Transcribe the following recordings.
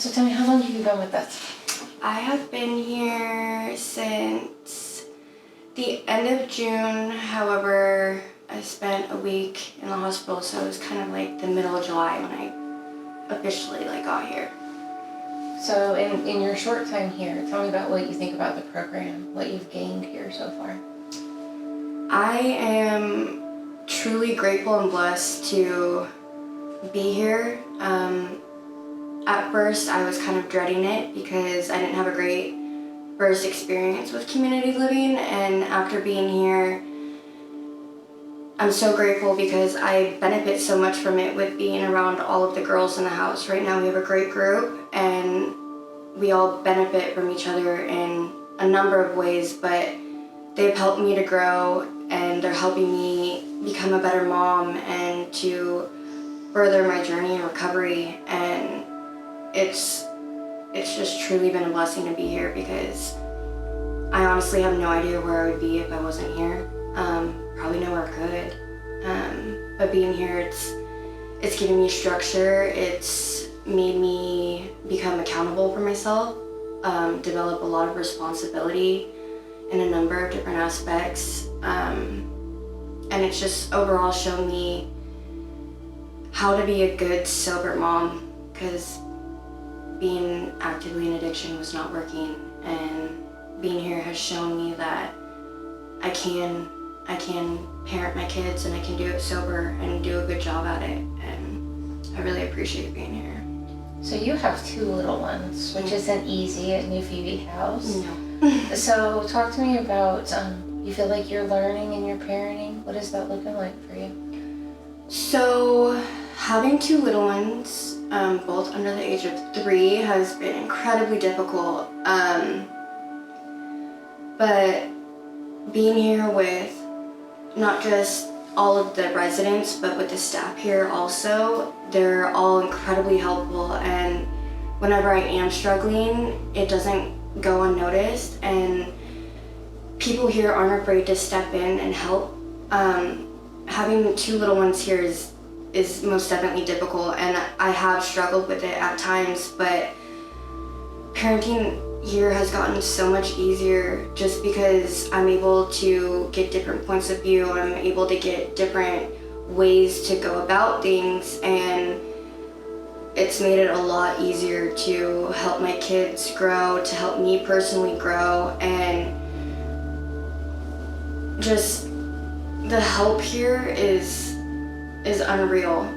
So tell me, how long have you been with us? I have been here since the end of June. However, I spent a week in the hospital, so it was kind of like the middle of July when I officially got here. So in your short time here, tell me about what you think about the program, what you've gained here so far. I am truly grateful and blessed to be here. At first, I was kind of dreading it because I didn't have a great first experience with community living, and after being here, I'm so grateful because I benefit so much from it with being around all of the girls in the house. Right now we have a great group and we all benefit from each other in a number of ways, but they've helped me to grow and they're helping me become a better mom and to further my journey in recovery. And it's just truly been a blessing to be here because I honestly have no idea where I would be if I wasn't here. Probably nowhere good. But being here, it's given me structure. It's made me become accountable for myself, develop a lot of responsibility in a number of different aspects. And it's just overall shown me how to be a good, sober mom, because being actively in addiction was not working, and being here has shown me that I can parent my kids and I can do it sober and do a good job at it, and I really appreciate being here. So you have 2 little ones, which isn't easy at New Phoebe House. No. So talk to me about, you feel like you're learning in your parenting. What is that looking like for you? So having 2 little ones, both under the age of 3, has been incredibly difficult. But being here with not just all of the residents, but with the staff here also, they're all incredibly helpful. And whenever I am struggling, it doesn't go unnoticed. And people here aren't afraid to step in and help. Having 2 little ones here is most definitely difficult, and I have struggled with it at times, but parenting here has gotten so much easier just because I'm able to get different points of view. I'm able to get different ways to go about things, and it's made it a lot easier to help my kids grow, to help me personally grow, and just the help here is unreal.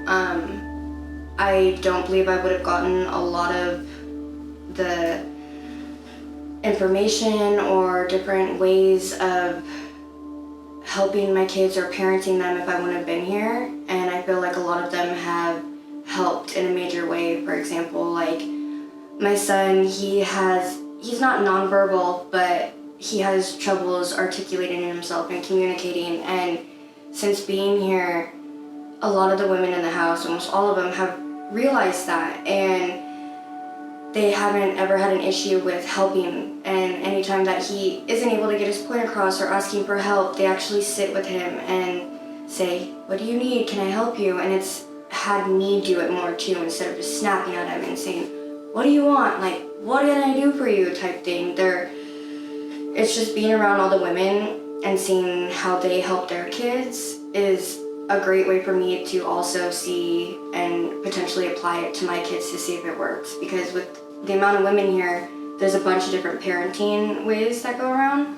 I don't believe I would have gotten a lot of the information or different ways of helping my kids or parenting them if I wouldn't have been here. And I feel like a lot of them have helped in a major way. For example, like my son, he's not nonverbal, but he has troubles articulating himself and communicating. And since being here, a lot of the women in the house, almost all of them, have realized that, and they haven't ever had an issue with helping. And anytime that he isn't able to get his point across or asking for help, they actually sit with him and say, "What do you need? Can I help you?" And it's had me do it more too, instead of just snapping at him and saying, "What do you want? Like, what can I do for you?" type thing. It's just being around all the women and seeing how they help their kids is a great way for me to also see and potentially apply it to my kids to see if it works. Because with the amount of women here, there's a bunch of different parenting ways that go around.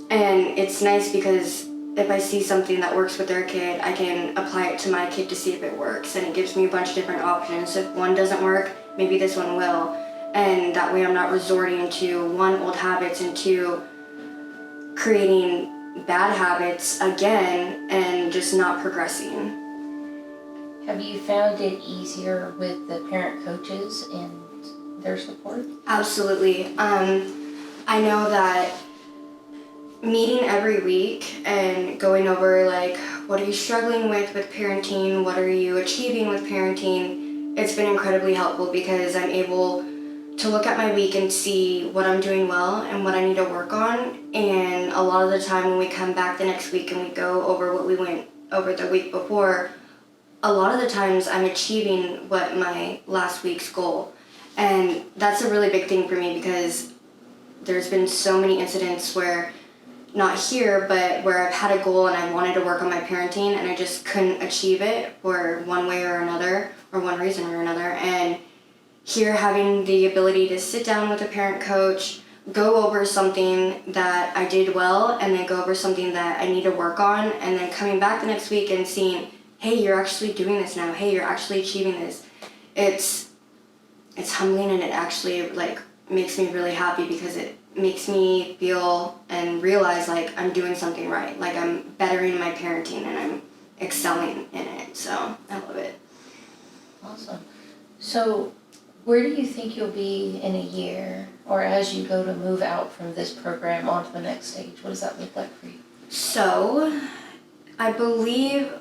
And it's nice because if I see something that works with their kid, I can apply it to my kid to see if it works. And it gives me a bunch of different options. If one doesn't work, maybe this one will. And that way I'm not resorting to 1, old habits, and 2, creating bad habits again and just not progressing. Have you found it easier with the parent coaches and their support? Absolutely. I know that meeting every week and going over like, what are you struggling with parenting? What are you achieving with parenting? It's been incredibly helpful because I'm able to look at my week and see what I'm doing well and what I need to work on. And a lot of the time when we come back the next week and we go over what we went over the week before, a lot of the times I'm achieving what my last week's goal. And that's a really big thing for me because there's been so many incidents where, not here, but where I've had a goal and I wanted to work on my parenting and I just couldn't achieve it for one way or another, or one reason or another. And here, having the ability to sit down with a parent coach, go over something that I did well, and then go over something that I need to work on, and then coming back the next week and seeing, hey, you're actually doing this now. Hey, you're actually achieving this. It's humbling, and it actually like makes me really happy because it makes me feel and realize like I'm doing something right. Like I'm bettering my parenting and I'm excelling in it. So I love it. Awesome. So where do you think you'll be in a year, or as you go to move out from this program onto the next stage? What does that look like for you? So I believe,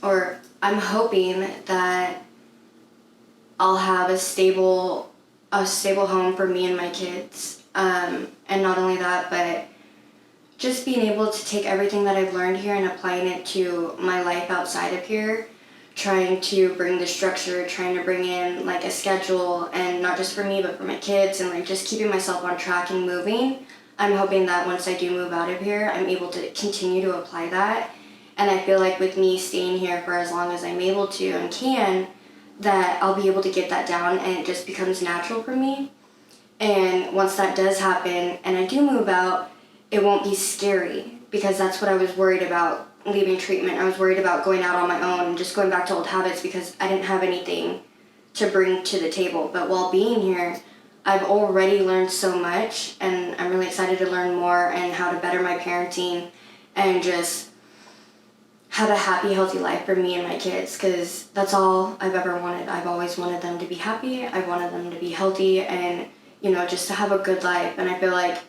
or I'm hoping that I'll have a stable home for me and my kids. And not only that, but just being able to take everything that I've learned here and applying it to my life outside of here, trying to bring the structure, trying to bring in like a schedule, and not just for me, but for my kids, and like just keeping myself on track and moving. I'm hoping that once I do move out of here, I'm able to continue to apply that. And I feel like with me staying here for as long as I'm able to and can, that I'll be able to get that down and it just becomes natural for me. And once that does happen and I do move out, it won't be scary, because that's what I was worried about leaving treatment. I was worried about going out on my own and just going back to old habits because I didn't have anything to bring to the table. But while being here, I've already learned so much, and I'm really excited to learn more and how to better my parenting and just have a happy, healthy life for me and my kids, because that's all I've ever wanted. I've always wanted them to be happy. I wanted them to be healthy and, you know, just to have a good life. And I feel like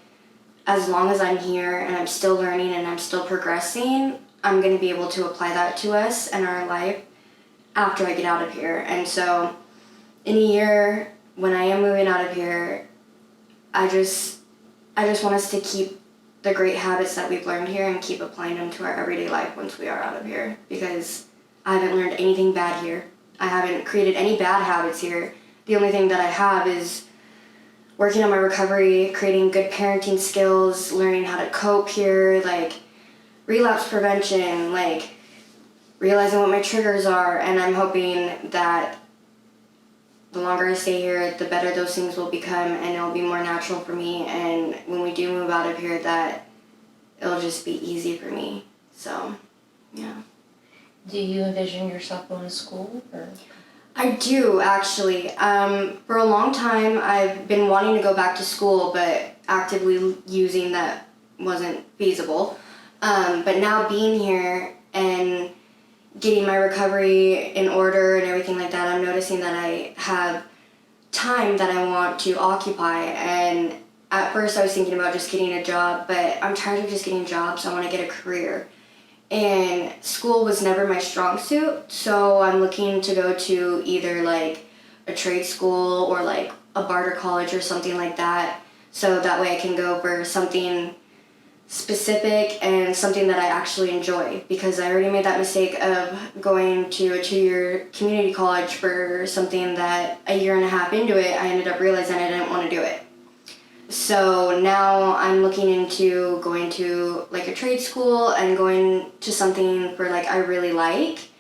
as long as I'm here and I'm still learning and I'm still progressing, I'm going to be able to apply that to us and our life after I get out of here. And so in a year, when I am moving out of here, I just want us to keep the great habits that we've learned here and keep applying them to our everyday life once we are out of here, because I haven't learned anything bad here. I haven't created any bad habits here. The only thing that I have is working on my recovery, creating good parenting skills, learning how to cope here, like relapse prevention, like realizing what my triggers are. And I'm hoping that the longer I stay here, the better those things will become, and it'll be more natural for me. And when we do move out of here, that it'll just be easy for me. So, yeah. Do you envision yourself going to school, or? I do, actually. For a long time, I've been wanting to go back to school, but actively using that wasn't feasible. But now being here and getting my recovery in order and everything like that, I'm noticing that I have time that I want to occupy. And at first I was thinking about just getting a job, but I'm tired of just getting jobs. I want to get a career. And school was never my strong suit, so I'm looking to go to either like a trade school or like a barter college or something like that, so that way I can go for something specific and something that I actually enjoy, because I already made that mistake of going to a 2-year community college for something that a year and a half into it, I ended up realizing I didn't want to do it. So now I'm looking into going to like a trade school and going to something for like I really like.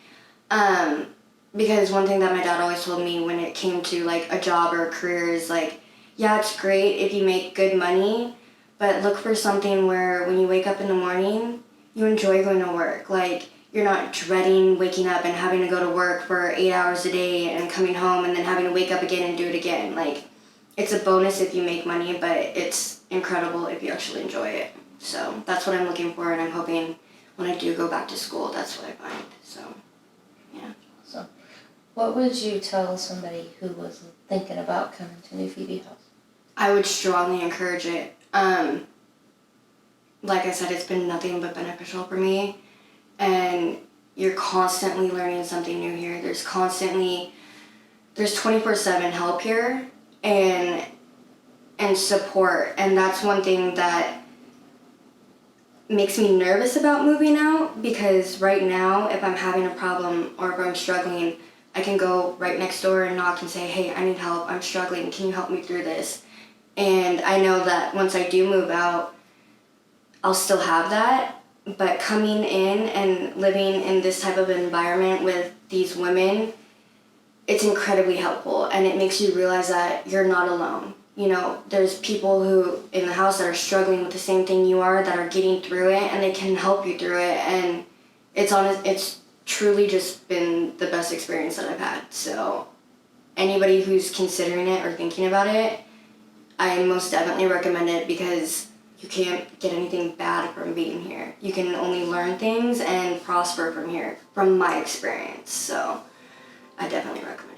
Because one thing that my dad always told me when it came to like a job or a career is like, yeah, it's great if you make good money, but look for something where when you wake up in the morning, you enjoy going to work. Like you're not dreading waking up and having to go to work for 8 hours a day and coming home and then having to wake up again and do it again. Like, it's a bonus if you make money, but it's incredible if you actually enjoy it. So that's what I'm looking for, and I'm hoping when I do go back to school, that's what I find. So, yeah. So, what would you tell somebody who was thinking about coming to New Phoebe House? I would strongly encourage it. Like I said, it's been nothing but beneficial for me, and you're constantly learning something new here. There's 24/7 help here. And support, and that's one thing that makes me nervous about moving out, because right now if I'm having a problem or if I'm struggling, I can go right next door and knock and say, hey, I need help, I'm struggling, can you help me through this? And I know that once I do move out, I'll still have that, but coming in and living in this type of environment with these women, it's incredibly helpful, and it makes you realize that you're not alone. You know, there's people who in the house that are struggling with the same thing you are, that are getting through it, and they can help you through it, and it's truly just been the best experience that I've had. So anybody who's considering it or thinking about it, I most definitely recommend it, because you can't get anything bad from being here. You can only learn things and prosper from here, from my experience. So I definitely recommend it.